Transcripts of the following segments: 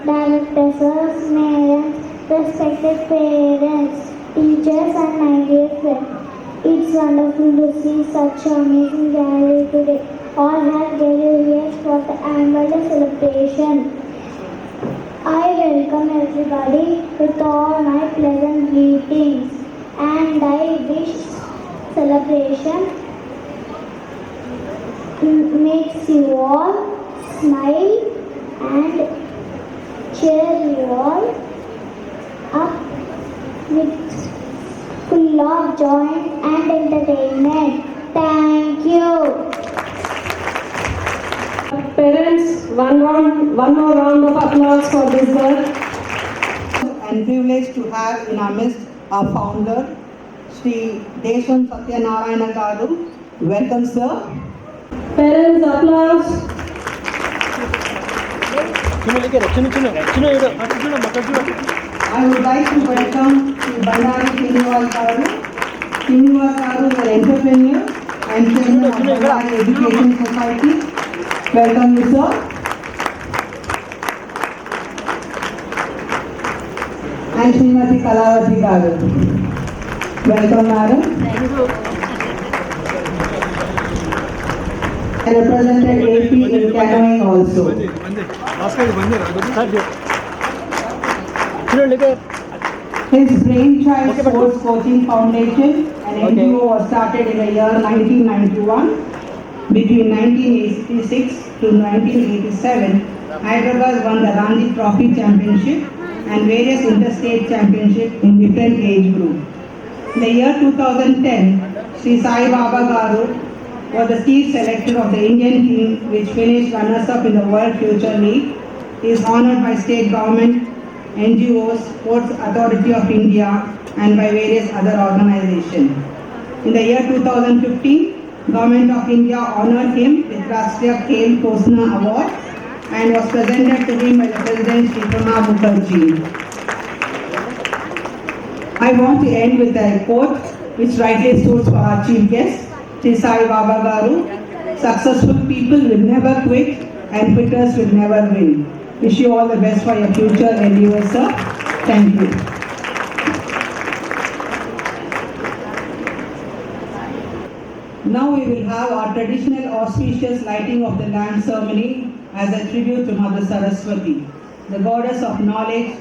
Directors, mayors, respected parents, teachers and my dear friends. It's wonderful to see such amazing gathering today. All have gathered here for the annual day celebration. I welcome everybody with all my pleasant greetings and I wish celebration makes you all smile and cheer you all up with full of joy and entertainment. Thank you. Parents, one more round of applause for this girl. And privileged to have in our midst our founder, Sri Desham Satyanarayana Garu. Welcome, sir. Parents, applause. I would like to welcome Sri Bandari Srinivas Garu. Srinivas Garu is an entrepreneur and chairman of Bandari Education Society. Welcome, you, sir. And Srimati Kalavati Garu. Welcome, madam. And represented AP in canoeing also. His Brainchild Sports Coaching Foundation, an NGO, was started in the year 1991. Between 1986 to 1987, Hyderabad won the Ranji Trophy Championship and various interstate championships in different age groups. In the year 2010, Sri Sai Baba Garu was the chief selector of the Indian team which finished runners-up in the World Future League. He is honored by state government, NGOs, Sports Authority of India and by various other organizations. In the year 2015, Government of India honored him with Rashtriya Khel Khosna Award and was presented to him by the President Sri Pranab Mukherjee. I want to end with a quote which rightly suits for our chief guest, Sri Sai Baba Garu. Successful people will never quit and quitters will never win. Wish you all the best for your future endeavors, sir. Thank you. Now we will have our traditional auspicious lighting of the lamp ceremony as a tribute to Mother Saraswati, the goddess of knowledge.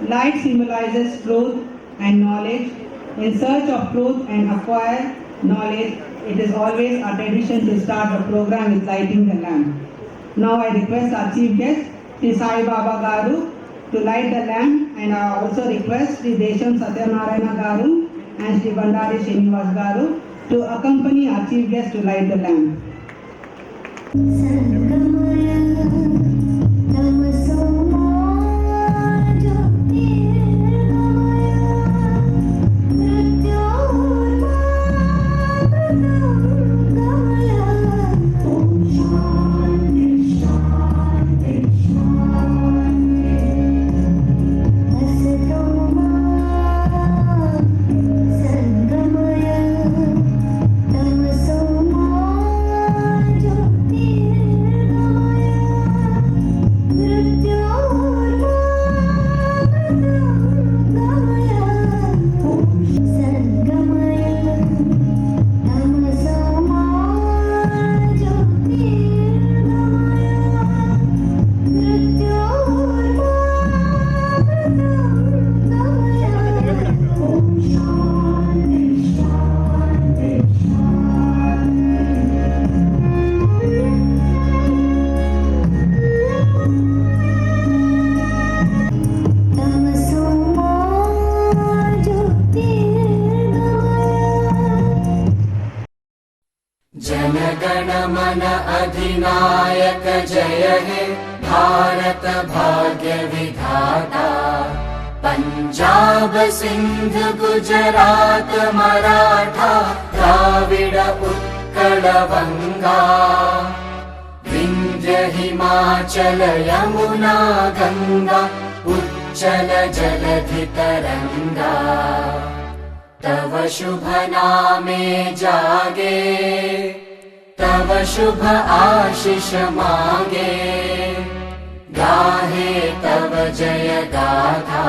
Light symbolizes truth and knowledge. In search of truth and acquire knowledge, it is always our tradition to start the program with lighting the lamp. Now I request our chief guest, Sri Sai Baba Garu, to light the lamp, and I also request Sri Desham Satyanarayana Garu and Sri Bandari Srinivas Garu to accompany our chief guest to light the lamp. जनगण मन अधिनायक जय हे भारत भाग्य विधाता। पंजाब सिंध गुजरात मराठा द्राविड उत्कल बंगा, विंध्य हिमाचल यमुना गंगा उच्चल जलधि तरंगा। तव शुभ नामे जागे, तव शुभ आशीष मागे, गाहे तव जय गाथा।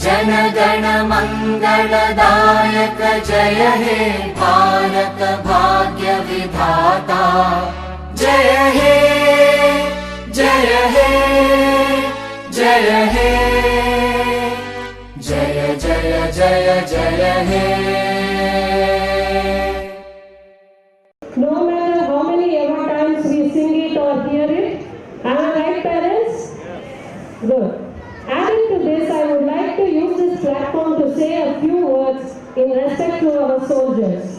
जन गण मंगलदायक जय हे भारत भाग्य विधाता। जय हे जय हे जय हे जय जय जय जय हे। No matter how to our soldiers.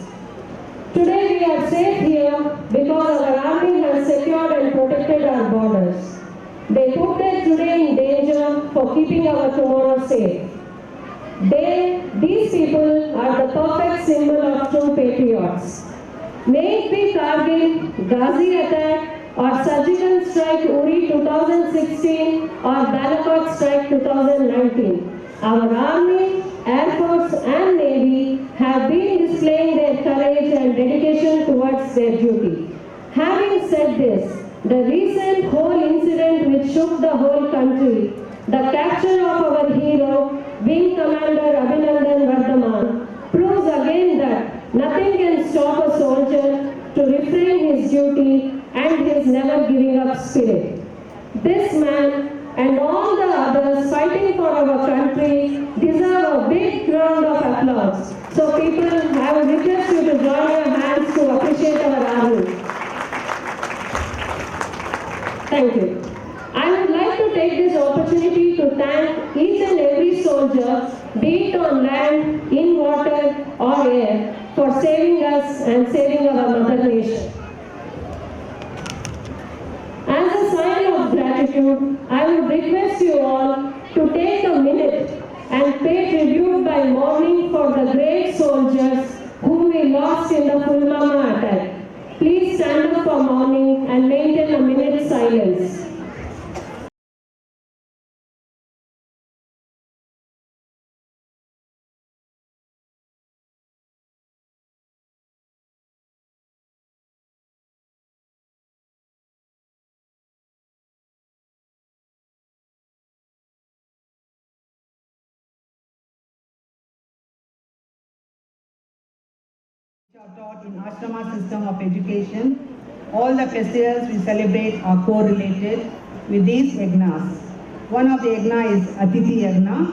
Today we are safe here because our army has secured and protected our borders. They put their today in danger for keeping our tomorrow safe. These people are the perfect symbol of true patriots. May it be Kargil, Ghazi attack, or surgical strike Uri 2016 or Balakot strike 2019. Our Army, Air Force and Navy have been displaying their courage and dedication towards their duty. Having said this, the recent whole incident which shook the whole country, the capture of our hero, Wing Commander Abhinandan Vardhaman, proves again that nothing can stop a soldier to refrain his duty and his never giving up spirit. This man and all the others fighting for our country deserve a big round of applause. So people, I would request you to join your hands to appreciate our army. Thank you. I would like to take this opportunity to thank each and every soldier, be it on land, in water or air, for saving us and saving our mother nation. As a sign of gratitude, I would request you all to take a minute and pay tribute by mourning for the great soldiers whom we lost in the Pulwama attack. Please stand up for mourning and maintain a minute's silence. Are taught in ashrama system of education. All the festivals we celebrate are correlated with these yagnas. One of the yagna is Atithi Yagna,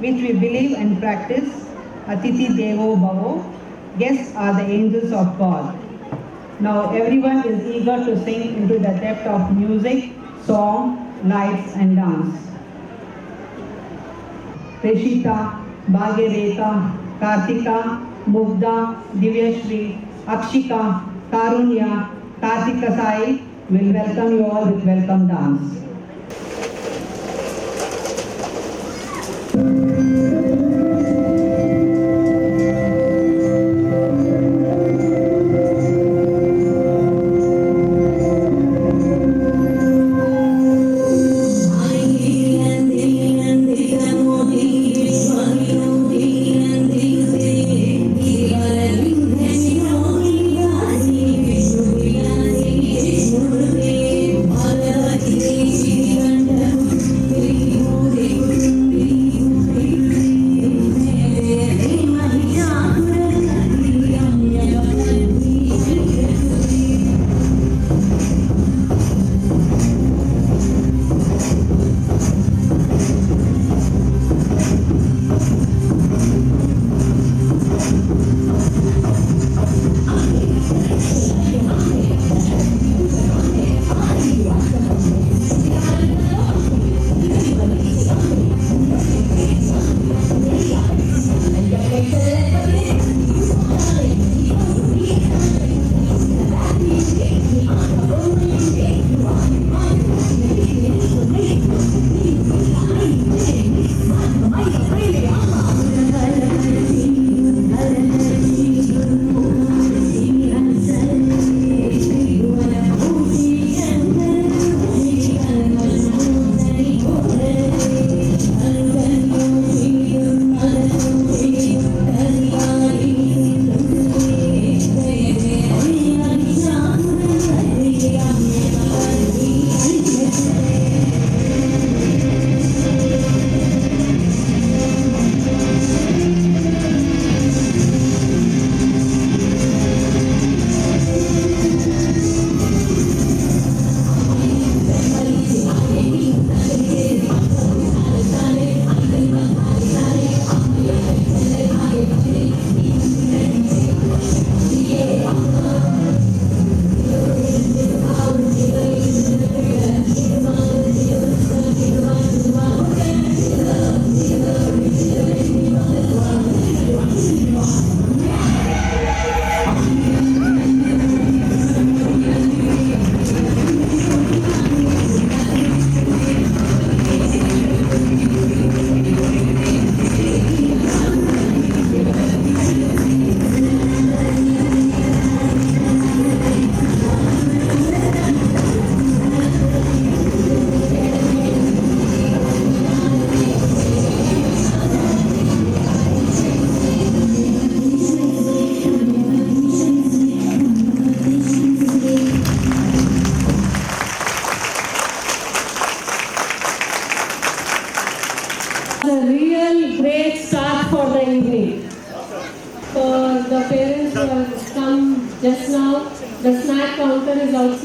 which we believe and practice. Atithi Devo Bhavo. Guests are the angels of God. Now everyone is eager to sing into the depth of music, song, lights and dance. Rishita, Bhagireta, Kartika, Mugdha, Divyashri, Akshika, Karunya, Kartika Sai will welcome you all with welcome dance. Thank you.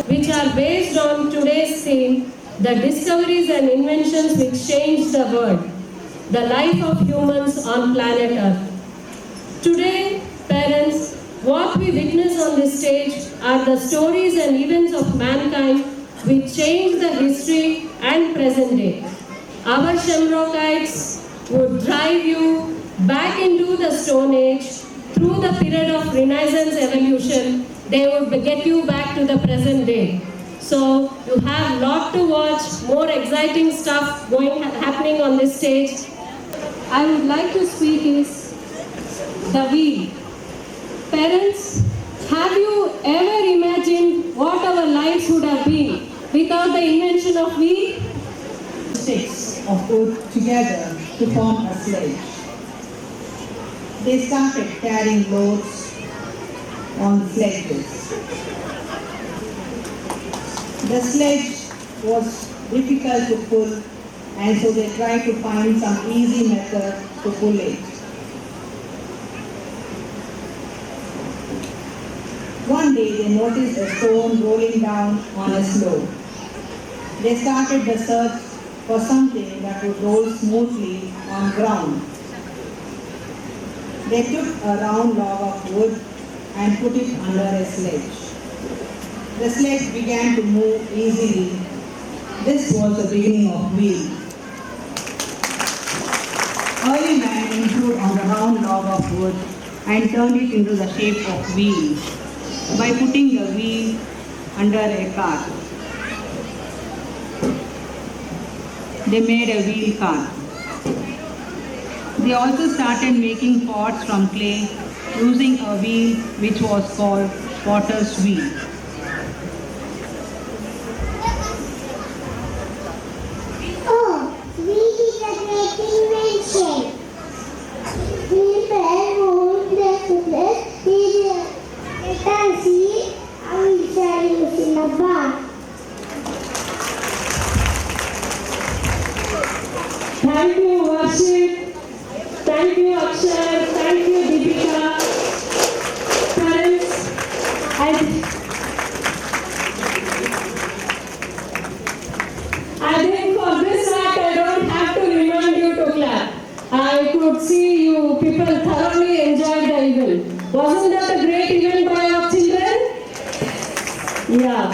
which are based on today's theme, the discoveries and inventions which changed the world, the life of humans on planet Earth. Today, parents, what we witness on this stage are the stories and events of mankind which changed the history and present day. Our Shamrockites would drive you back into the Stone Age through the period of Renaissance evolution. They would get you back to the present day. So you have lot to watch, more exciting stuff happening on this stage. I would like to speak is the wheel. Parents, have you ever imagined what our lives would have been without the invention of wheel? Sticks of wood together to form a sledge. They started carrying loads on sledges. The sledge was difficult to pull, and so they tried to find some easy method to pull it. One day they noticed a stone rolling down on a slope. They started the search for something that would roll smoothly on ground. They took a round log of wood and put it under a sledge. The sledge began to move easily. This was the beginning of wheel. Early man improved on the round log of wood and turned it into the shape of wheel by putting the wheel under a cart. They made a wheel cart. They also started making pots from clay using a wheel which was called potter's wheel. Oh, wheel is a great invention. People hold the surface, let us see how it's used in a bar. Thank you, Varshit. Thank you, Akshar. Thank you, Deepika. Parents, I think for this act I don't have to remind you to clap. I could see you people thoroughly enjoyed the event. Wasn't that a great event by our children? Yeah.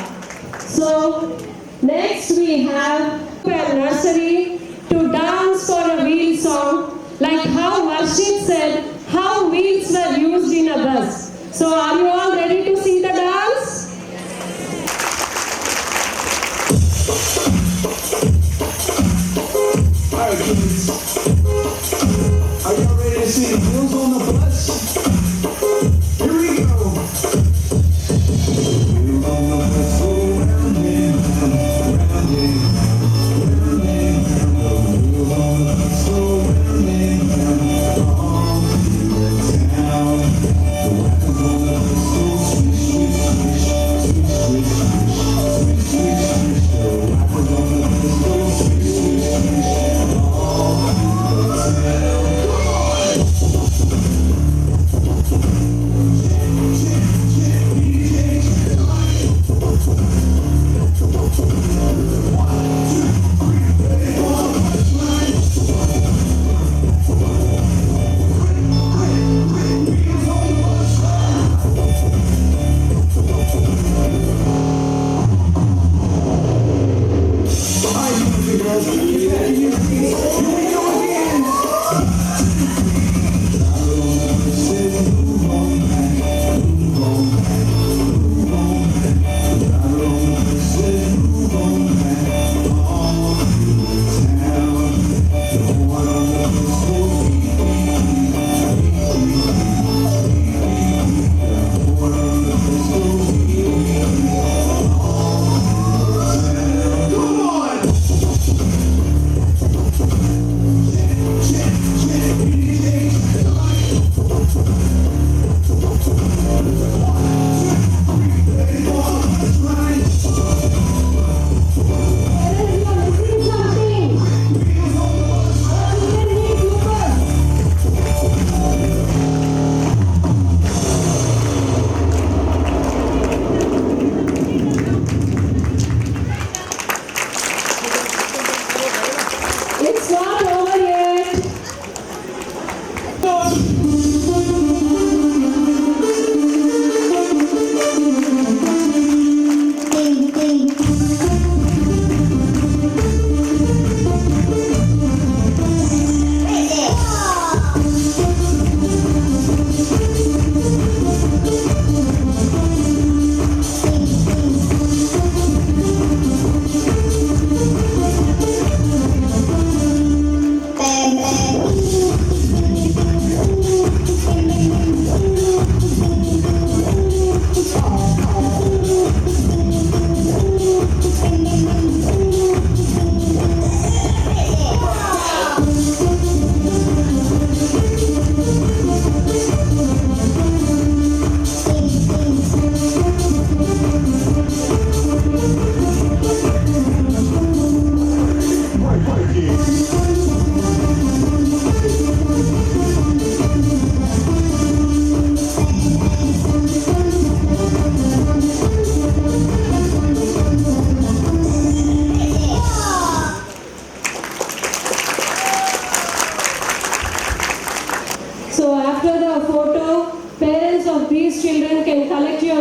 So, next we have a nursery to dance for a wheel song, like how Varshit said, how wheels were used in a bus. So are you all ready to see the dance? Alright kids, are y'all ready to see the wheels on the bus? Here we go. Wheels on the bus go round and round, round and round, round and round. The wheels on the bus go round and round, all through the town. The wheels on the bus go swish, swish, swish, swish, swish, swish, swish, swish, swish. The wheels on the bus go swish, swish, swish, all through the town.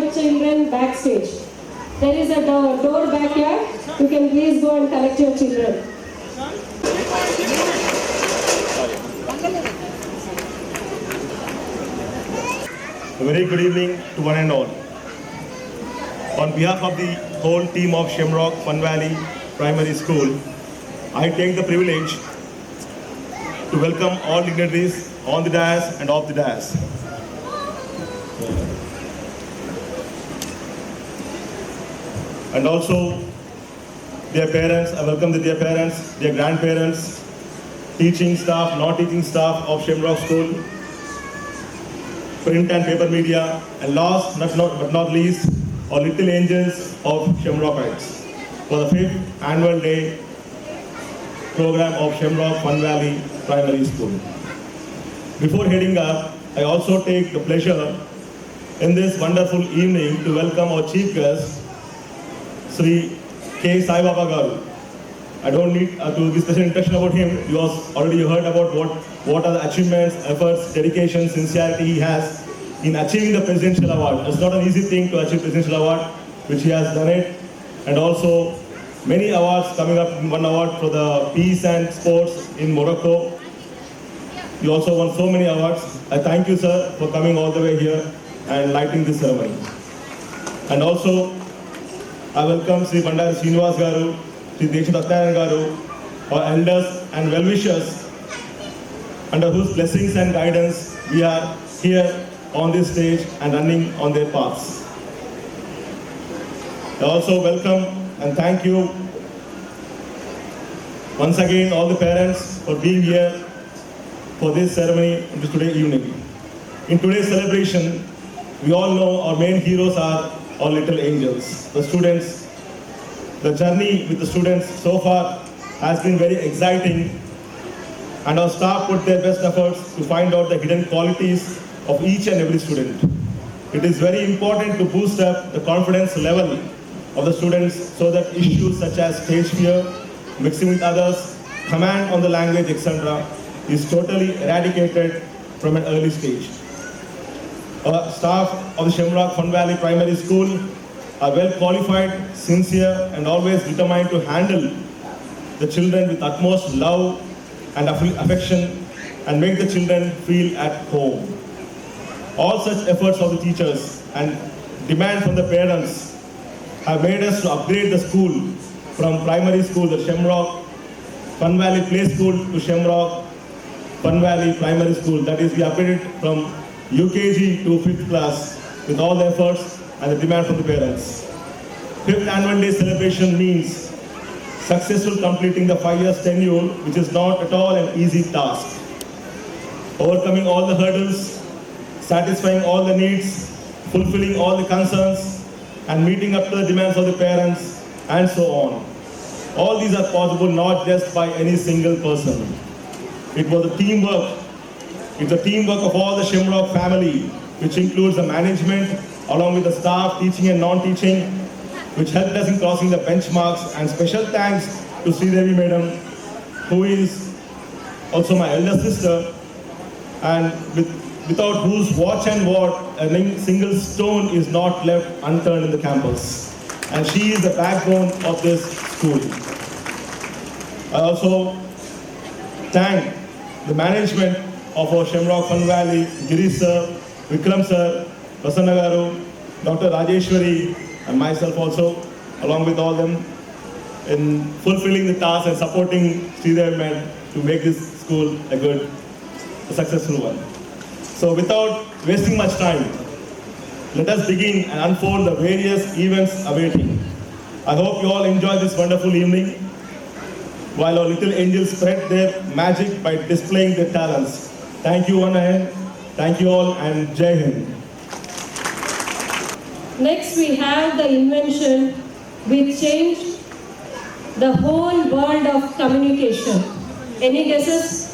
your children backstage. There is a door backyard. You can please go and collect your children. A very good evening to one and all. On behalf of the whole team of Shamrock Fun Valley Primary School, I take the privilege to welcome all dignitaries on the dais and off the dais. And also their parents, I welcome their parents, their grandparents, teaching staff, non-teaching staff of Shamrock School, print and paper media, and last but not least, our little angels of Shamrockites for the 5th annual day program of Shamrock Fun Valley Primary School. Before heading up, I also take the pleasure in this wonderful evening to welcome our chief guest, Sri K. Sai Baba Garu. I don't need to give special introduction about him. You already heard about what are the achievements, efforts, dedication, sincerity he has in achieving the Presidential Award. It's not an easy thing to achieve Presidential Award, which he has done it. And also many awards coming up, one award for the peace and sports in Morocco. You also won so many awards. I thank you, sir, for coming all the way here and lighting this ceremony. And also, I welcome Sri Bandari Srinivas Garu, Sri Dekshit Satyanarayan Garu, our elders and well-wishers, under whose blessings and guidance we are here on this stage and running on their paths. I also welcome and thank you once again all the parents for being here for this ceremony today evening. In today's celebration, we all know our main heroes are our little angels, the students. The journey with the students so far has been very exciting, and our staff put their best efforts to find out the hidden qualities of each and every student. It is very important to boost up the confidence level of the students so that issues such as stage fear, mixing with others, command on the language, etc. is totally eradicated from an early stage. Our staff of the Shamrock Fun Valley Primary School are well qualified, sincere, and always determined to handle the children with utmost love and affection and make the children feel at home. All such efforts of the teachers and demand from the parents have made us to upgrade the school from primary school, the Shamrock Fun Valley Play School, to Shamrock Fun Valley Primary School. That is, we upgraded from UKG to 5th class with all the efforts and the demand from the parents. 5th annual day celebration means successful completing the 5 years tenure, which is not at all an easy task. Overcoming all the hurdles, satisfying all the needs, fulfilling all the concerns, and meeting up to the demands of the parents, and so on. All these are possible not just by any single person. It was a teamwork. It's a teamwork of all the Shamrock family, which includes the management, along with the staff, teaching and non-teaching, which helped us in crossing the benchmarks. And special thanks to Sridevi Madam, who is also my elder sister, and without whose watch and ward, a single stone is not left unturned in the campus. And she is the backbone of this school. I also thank the management of our Shamrock Fun Valley, Girish sir, Vikram sir, Prasanna Garu, Dr. Rajeshwari, and myself also, along with all them, in fulfilling the task and supporting Sridevi Madam to make this school a successful one. So without wasting much time, let us begin and unfold the various events awaiting. I hope you all enjoy this wonderful evening while our little angels spread their magic by displaying their talents. Thank you one and thank you all, and Jai Hind. Next we have the invention which changed the whole world of communication. Any guesses?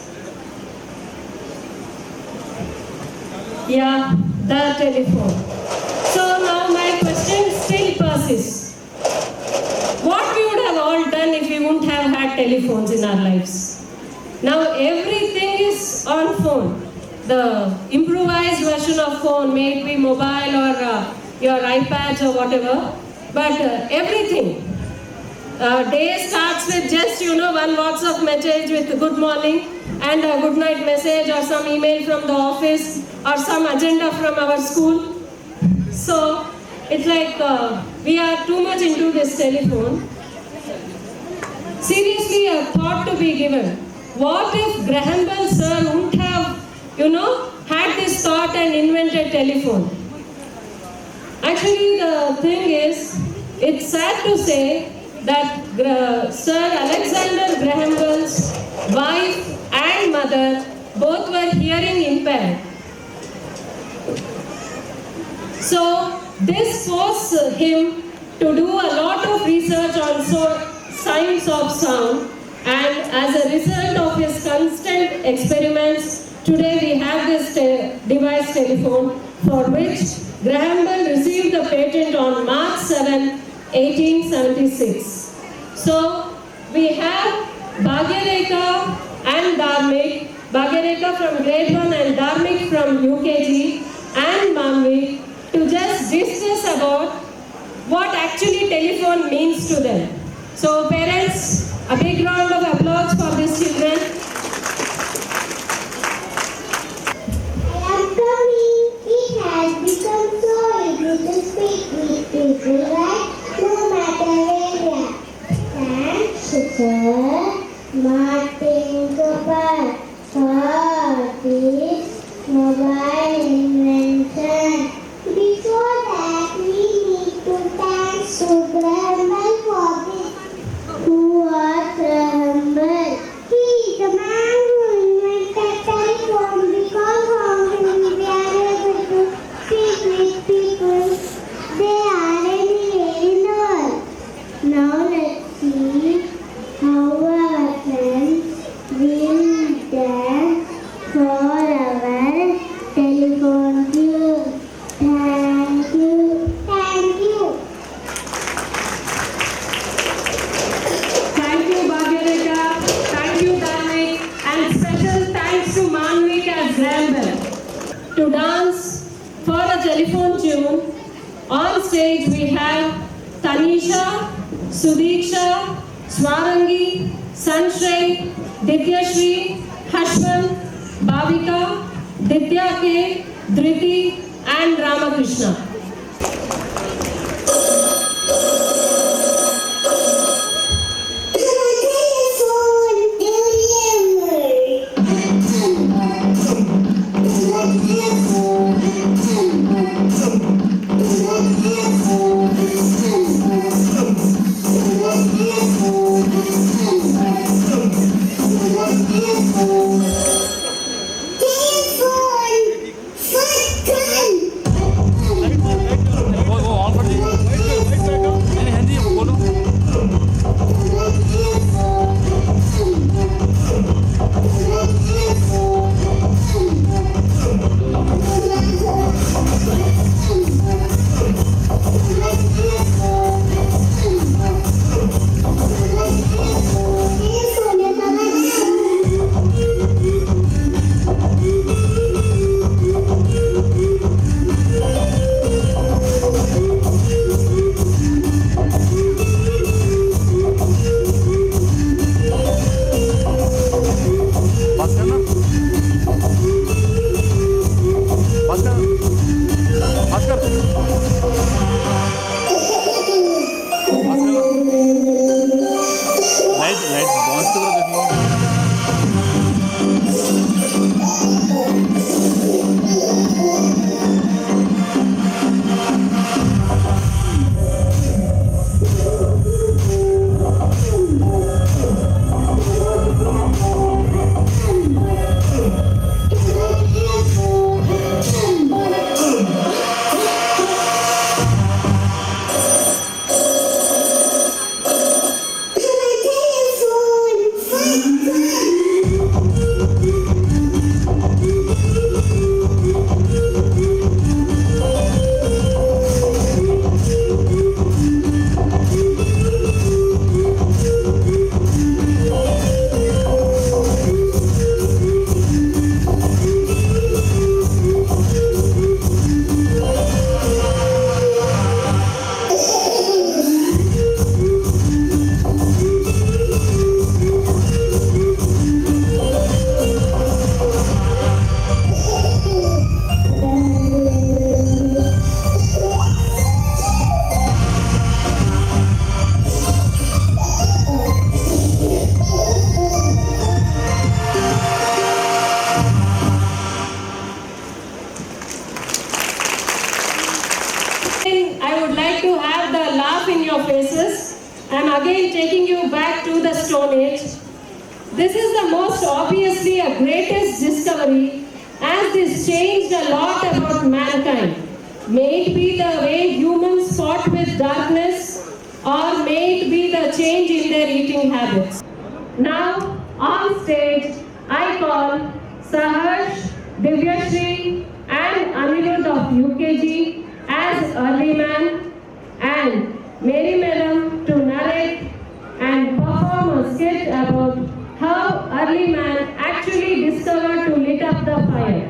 Yeah, the telephone. So now my question still persists. What we would have all done if we wouldn't have had telephones in our lives? Now everything is on phone. The improvised version of phone, may it be mobile or your iPads or whatever, but everything. Day starts with just, one WhatsApp message with good morning and a good night message or some email from the office or some agenda from our school. So it's like we are too much into this telephone. Seriously, a thought to be given. What if Graham Bell sir wouldn't have, had this thought and invented telephone? Actually, the thing is, it's sad to say that Sir Alexander Graham Bell's wife and mother both were hearing impaired. So this forced him to do a lot of research on science of sound, and as a result of his constant experiments, today we have this device telephone, for which Graham Bell received the patent on March 7, 1876. So we have Bhagyarekha and Dharmik, Bhagyarekha from grade 1 and Dharmik from UKG, and Mamvi to just discuss about what actually telephone means to them. So parents, a big round of applause for these children. I am coming. It has become so easy to speak with people, right? No matter where they are. Thanks, Sir Martin Cooper, for this mobile invention. Before that, we need to thank Graham Bell for this. Who was Graham Bell? He is the man who invented telephone, because of him we are able to speak with people. They are anywhere in the world. Now let's see how our friends will dance for our telephone tune. Thank you. Thank you. Thank you, Bhagyarekha. Thank you, Dharmik. And special thanks to Manvik as Graham Bell. To dance for a telephone tune, on stage we have Tanisha, Sudiksha, Swarangi, Sanshay, Dityashri, Hashwan, Bhavika, Ditya K, Dhriti, and Ramakrishna. I am again taking you back to the Stone Age. This is the most obviously a greatest discovery, as this changed a lot about mankind. May it be the way humans fought with darkness, or may it be the change in their eating habits. Now, on stage, I call Saharsh, Divyashri and Anirudh of UKG as early man, and Mary Madam to narrate and perform a skit about how early man actually discovered to lit up the fire.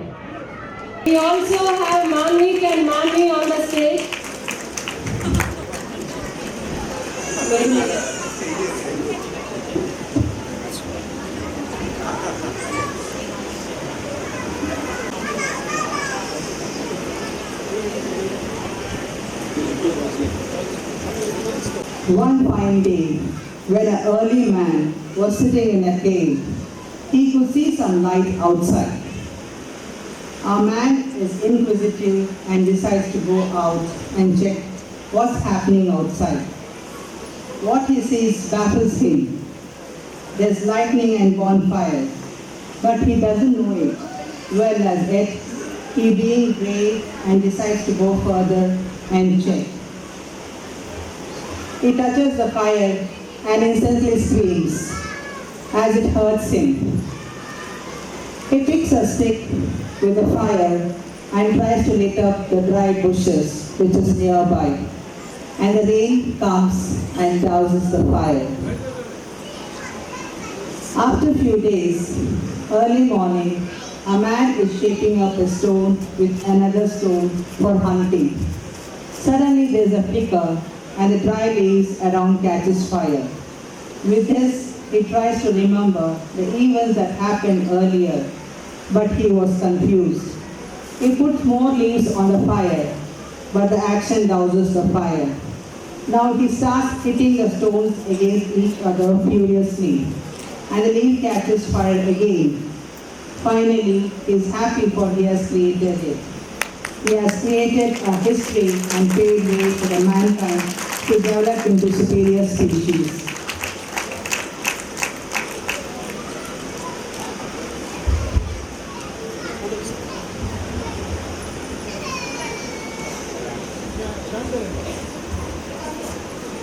We also have Manvik and Manvi on the stage. One fine day, when an early man was sitting in a cave, he could see some light outside. Our man is inquisitive and decides to go out and check what's happening outside. What he sees baffles him. There's lightning and bonfire, but he doesn't know it well as yet. He being brave and decides to go further and check. He touches the fire and instantly screams as it hurts him. He picks a stick with a fire and tries to lit up the dry bushes which is nearby. And the rain comes and douses the fire. After a few days, early morning, a man is shaping up a stone with another stone for hunting. Suddenly there's a flicker and the dry leaves around catches fire. With this, he tries to remember the events that happened earlier, but he was confused. He puts more leaves on the fire, but the action douses the fire. Now he starts hitting the stones against each other furiously, and the leaf catches fire again. Finally, he is happy for he has created it. He has created a history and paved way for the mankind to develop into superior species.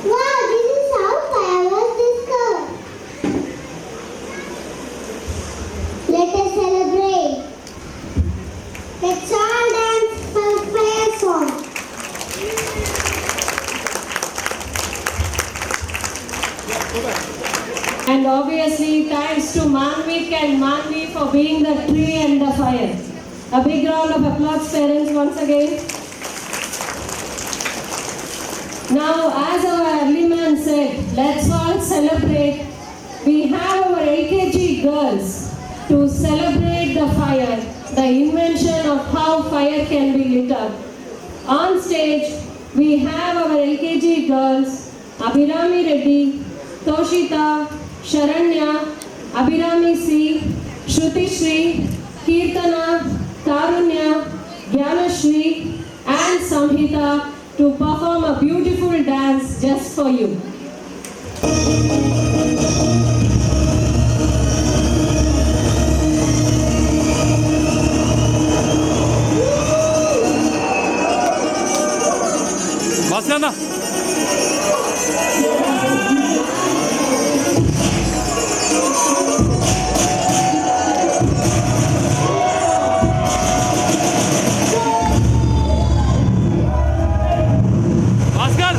Wow, this is how fire was discovered. Let us celebrate. Let's all dance for fire song. And obviously, thanks to Manvik and Manvi for being the tree and the fire. A big round of applause, parents, once again. Now, as our early man said, let's all celebrate. We have our LKG girls to celebrate the fire, the invention of how fire can be lit up. On stage, we have our LKG girls, Abhirami Reddy, Toshita, Sharanya, Abhirami C, Shruti Shri, Kirtana, Tarunya, Gyanashri and Samhita to perform a beautiful dance just for you. Masana. Oscar.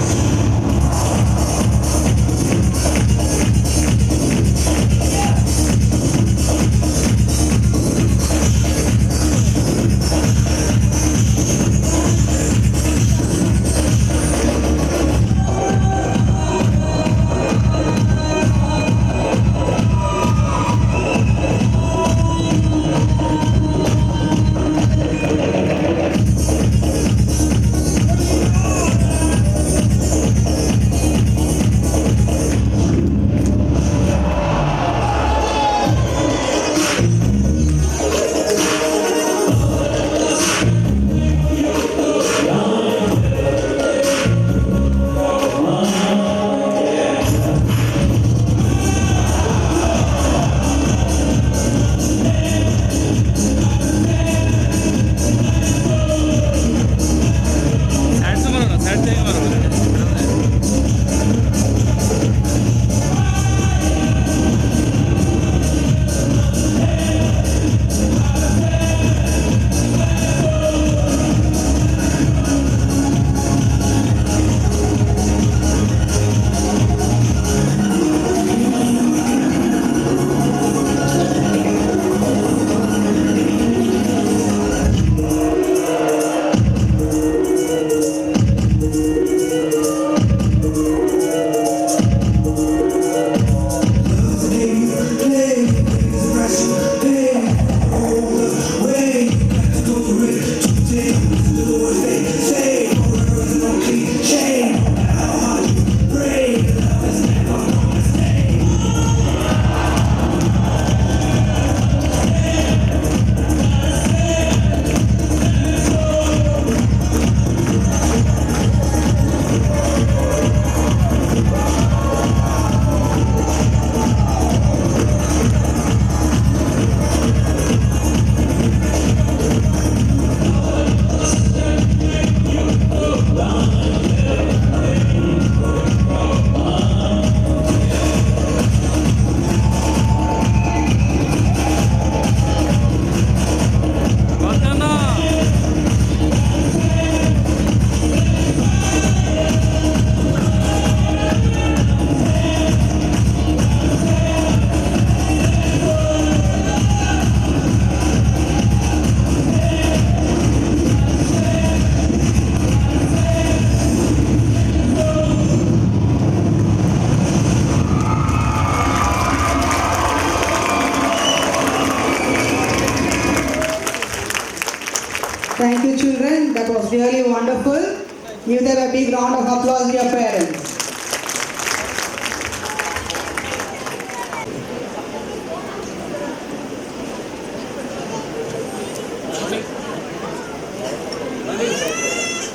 was really wonderful. Give them a big round of applause, dear parents.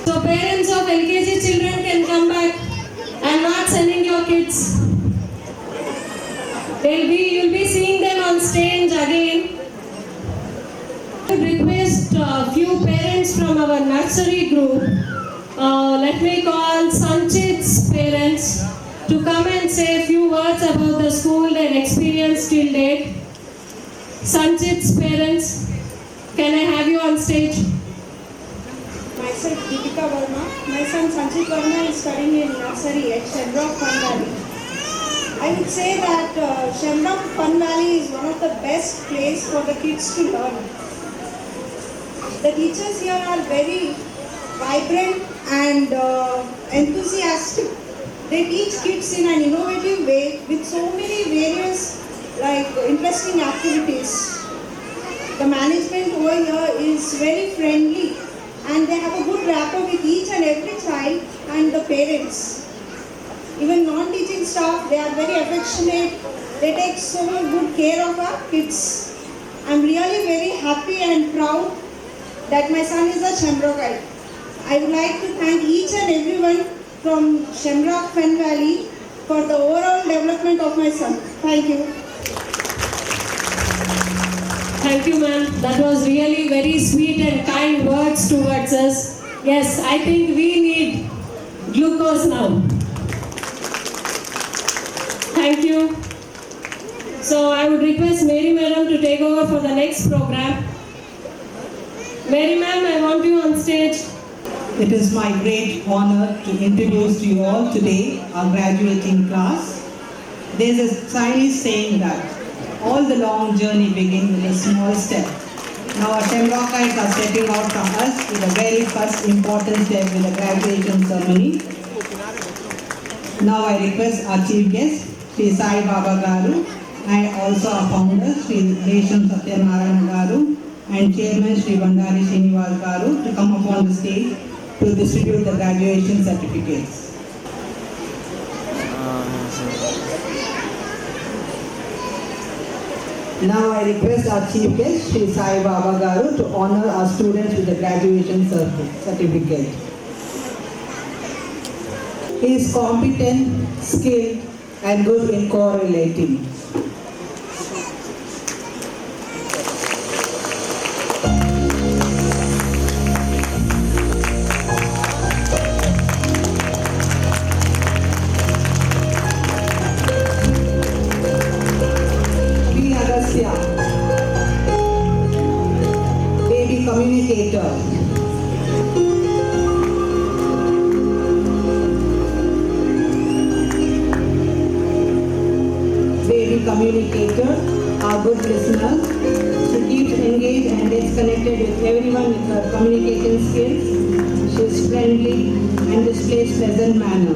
So parents of LKG children can come back and not sending your kids. You'll be seeing them on stage again. I would request a few parents from our nursery group. Let me call Sanchit's parents to come and say a few words about the school and experience till date. Sanchit's parents, can I have you on stage? Myself, Deepika Verma. My son Sanchit Verma is studying in nursery at Shamrock Fun Valley. I would say that Shamrock Fun Valley is one of the best places for the kids to learn. The teachers here are very vibrant and enthusiastic. They teach kids in an innovative way with so many various interesting activities. The management over here is very friendly and they have a good rapport with each and every child and the parents. Even non-teaching staff, they are very affectionate. They take so good care of our kids. I'm really very happy and proud that my son is a Shamrockite. I would like to thank each and everyone from Shamrock Fun Valley for the overall development of my son. Thank you. Thank you, ma'am. That was really very sweet and kind words towards us. Yes, I think we need glucose now. Thank you. So I would request Mary Madam to take over for the next program. Mary Ma'am, I want you on stage. It is my great honor to introduce to you all today our graduating class. There is a Chinese saying that all the long journey begins with a small step. Now our Shamrockites are stepping out from us with the very first important step with the graduation ceremony. Now I request our chief guest, Sri Sai Baba Garu, and also our founder, Sri Resham Satyanarayana Garu, and Chairman Sri Bandari Srinivas Garu to come upon the stage to distribute the graduation certificates. Now I request our chief guest, Sri Sai Baba Garu, to honor our students with the graduation certificate. He is competent, skilled, and good in correlating. Baby communicator. Baby communicator, are good listeners. She keeps engaged and gets connected with everyone with her communication skills. She is friendly and displays pleasant manner.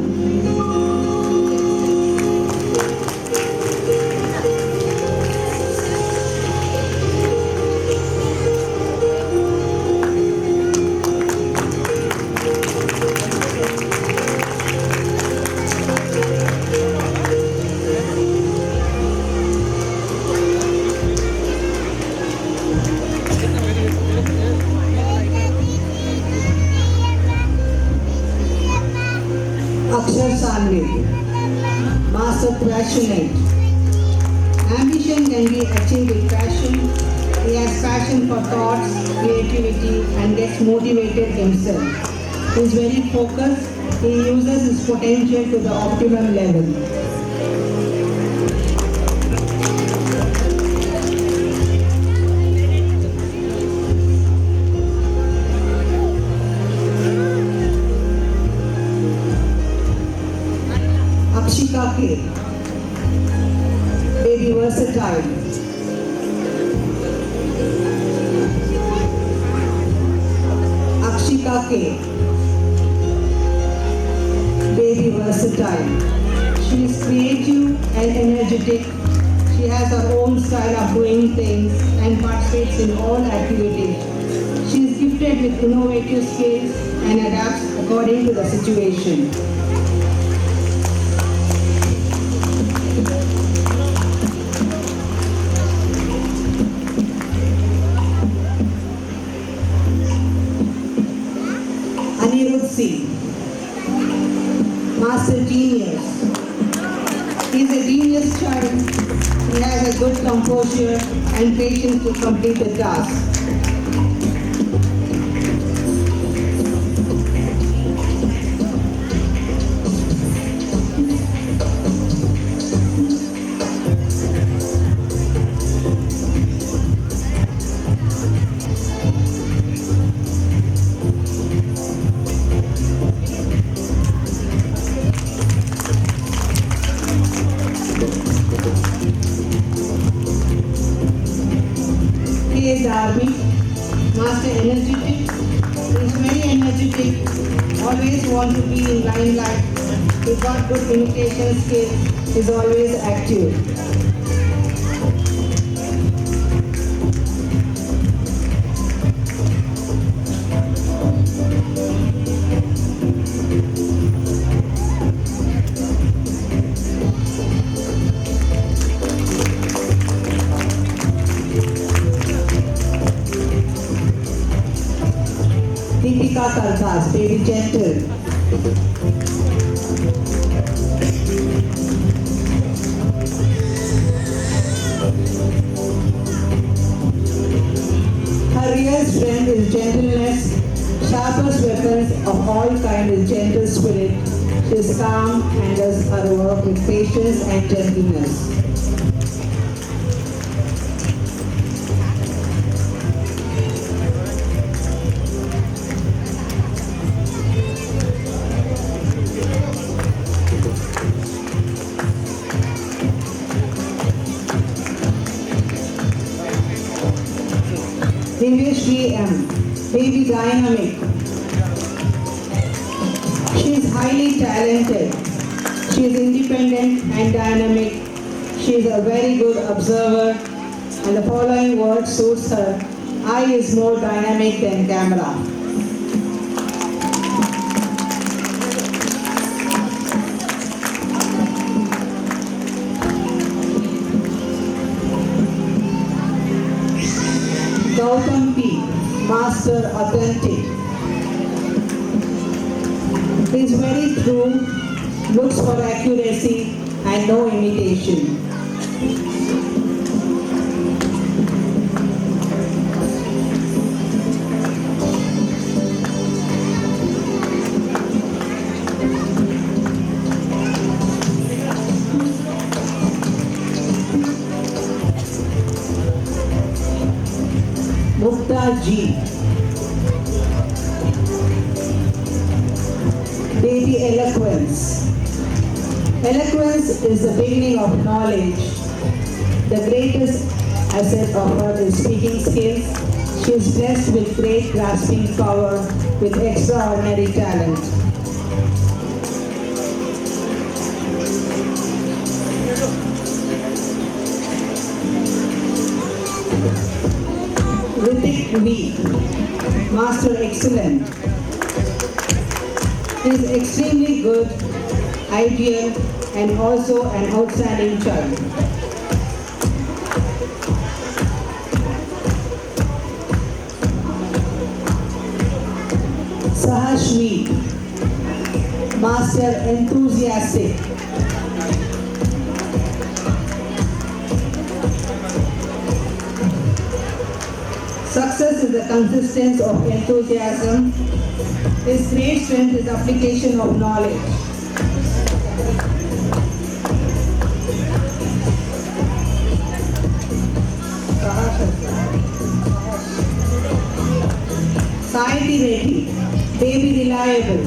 Akshar Salve, master passionate. Ambition can be achieved with passion. He has passion for thoughts, creativity, and gets motivated himself. He is very focused. He uses his potential to the optimum level. Akshika K, baby versatile. Akshika K, baby versatile. She is creative and energetic. She has her own style of doing things and participates in all activities. She is gifted with innovative skills and adapts according to the situation. Anirudh C. Master Genius. He is a genius child. He has a good composure and patience to complete the task. He is Army, Master Energetic. He is very energetic, always want to be in limelight. He got good communication skills, is always active. Deepika Kaldas, baby gentle. Her real strength is gentleness. Sharpest weapons of all kind is gentle spirit. She is calm and does her work with patience and gentleness. Divyashri M, baby dynamic. She is highly talented. She is independent and dynamic. She is a very good observer, and the following word suits her. Eye is more dynamic than camera. Gautam P, Master Authentic. He is very true, looks for accuracy and no imitation. Mukta G, baby eloquence. Eloquence is the beginning of knowledge. The greatest asset of her is speaking skills. She is blessed with great grasping power, with extraordinary talent. Ritik V, Master Excellent. He is extremely good, ideal, and also an outstanding child. Sahashvi, Master Enthusiastic. Success is the consistence of enthusiasm. His great strength is application of knowledge. Saiti Reddy, baby reliable.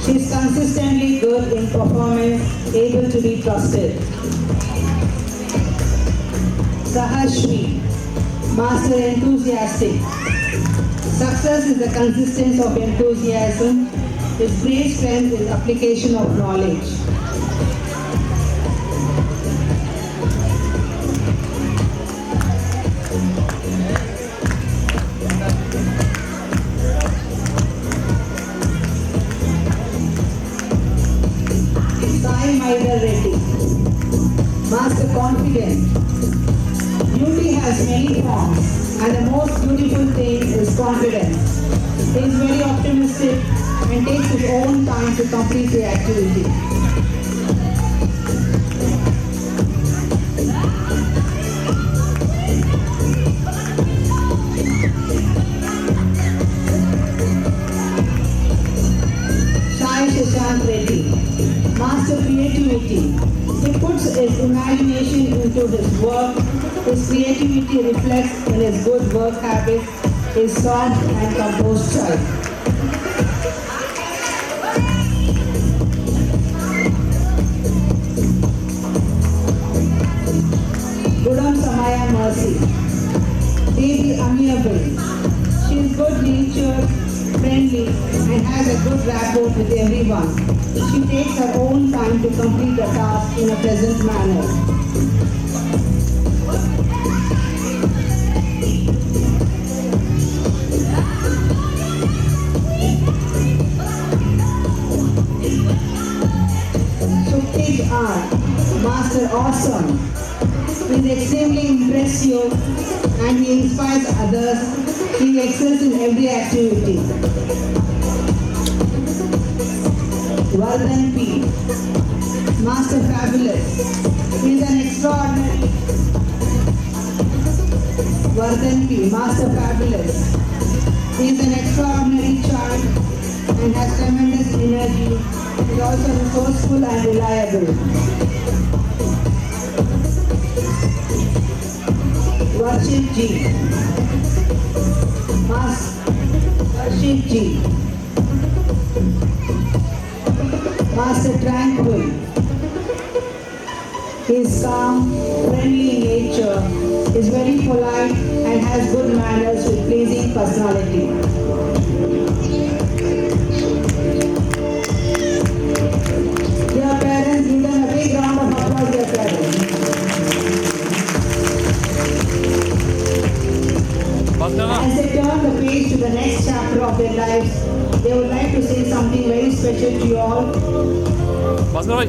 She is consistently good in performance, able to be trusted. Sahashvi, Master Enthusiastic. Success is the consistence of enthusiasm. His great strength is application of knowledge. Master confident. Beauty has many forms and the most beautiful thing is confidence. He is very optimistic and takes his own time to complete the activity. Sai Shashank Reddy, Master Creativity. He puts his imagination into his work. His creativity reflects in his good work habits, his soft and composed style. Gudam Samaya Mercy, Devi amiable. She is good natured, friendly, and has a good rapport with everyone. She takes her own time to complete the task in a pleasant manner. Sukhej R, Master Awesome. He is extremely impressive and he inspires others. He excels in every activity. Vardhan P, Master Fabulous. He is an extraordinary. Vardhan P, Master Fabulous. He is an extraordinary child and has tremendous energy. He is also resourceful and reliable. Varshit G. Varshit G. Master Tranquil. He is calm, friendly in nature, is very polite and has good manners with pleasing personality. Dear parents, give them a big round of applause, dear parents. Bhaskar As they turn the page to the next chapter of their lives, they would like to say something very special to you all. Bhaskar bhai.